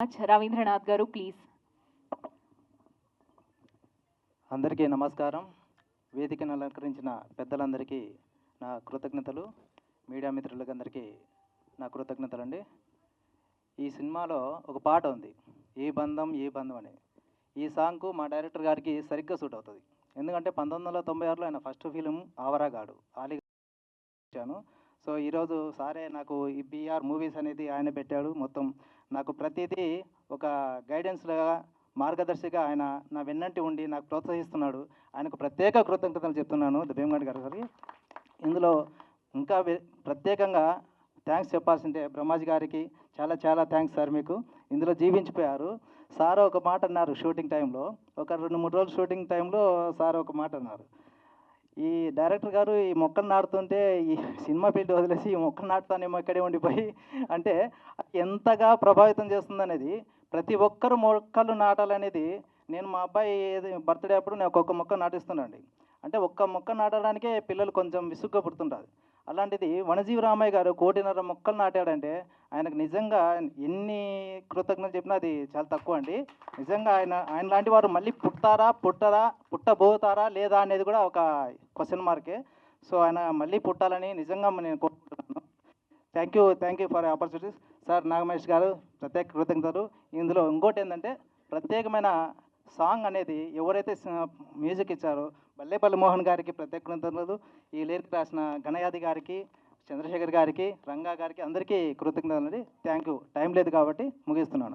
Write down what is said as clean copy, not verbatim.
రవీంద్రనాథ్ గారు ప్లీజ్. అందరికీ నమస్కారం. వేదికను అలంకరించిన పెద్దలందరికీ నా కృతజ్ఞతలు. మీడియా మిత్రులందరికీ నా కృతజ్ఞతలండి. ఈ సినిమాలో ఒక పాట ఉంది, ఏ బంధం ఏ బంధం అని. ఈ సాంగ్కు మా డైరెక్టర్ గారికి సరిగ్గా సూట్ అవుతుంది. ఎందుకంటే 1996లో ఆయన ఫస్ట్ ఫిలిం ఆవరాగాడు ఆలి ఇచ్చాను. సో ఈరోజు సారే నాకు ఈ బీఆర్ మూవీస్ అనేది ఆయన పెట్టాడు. మొత్తం నాకు ప్రతిదీ ఒక గైడెన్స్గా, మార్గదర్శిగా ఆయన నా వెన్నంటి ఉండి నాకు ప్రోత్సహిస్తున్నాడు. ఆయనకు ప్రత్యేక కృతజ్ఞతలు చెప్తున్నాను భీమగండి గారికి. ఇందులో ఇంకా ప్రత్యేకంగా థ్యాంక్స్ చెప్పాల్సిందే బ్రహ్మాజీ గారికి. చాలా చాలా థ్యాంక్స్ సార్. మీకు ఇందులో జీవించిపోయారు. సార్ ఒక మాట అన్నారు షూటింగ్ టైంలో, ఒక 2-3 రోజులు షూటింగ్ టైంలో సార్ ఒక మాట అన్నారు, ఈ డైరెక్టర్ గారు ఈ మొక్కలు నాటుతుంటే ఈ సినిమా ఫీల్డ్ వదిలేసి ఈ మొక్కలు నాటుతానేమో ఇక్కడే ఉండిపోయి అంటే ఎంతగా ప్రభావితం చేస్తుందనేది. ప్రతి ఒక్కరు మొక్కలు నాటాలనేది. నేను మా అబ్బాయి బర్త్డే అప్పుడు నేను ఒక్కొక్క మొక్క నాటిస్తున్నాండి. అంటే ఒక్క మొక్క నాటడానికే పిల్లలు కొంచెం విసుగ్గా పుడుతుంటారు. అలాంటిది వనజీవి రామయ్య గారు 1.5 మొక్కలు నాటాడంటే ఆయనకు నిజంగా ఎన్ని కృతజ్ఞతలు చెప్పినా అది చాలా తక్కువ అండి. నిజంగా ఆయన లాంటి వారు మళ్ళీ పుట్టబోతారా లేదా అనేది కూడా ఒక క్వశ్చన్ మార్కే. సో ఆయన మళ్ళీ పుట్టాలని నిజంగా నేను కోరుకుంటున్నాను. Thank you for opportunities sir. Naga Mahesh గారు ప్రత్యేక కృతజ్ఞతలు. ఇందులో ఇంకోటి ఏంటంటే ప్రత్యేకమైన సాంగ్ అనేది ఎవరైతే మ్యూజిక్ ఇచ్చారో బల్లేపల్లి మోహన్ గారికి ప్రత్యేక కృతజ్ఞతలు. ఈ లిరిక్ రాసిన గణయాది గారికి, చంద్రశేఖర్ గారికి, రంగా గారికి అందరికీ కృతజ్ఞతలు అండి. Thank you. టైం లేదు కాబట్టి ముగిస్తున్నాను.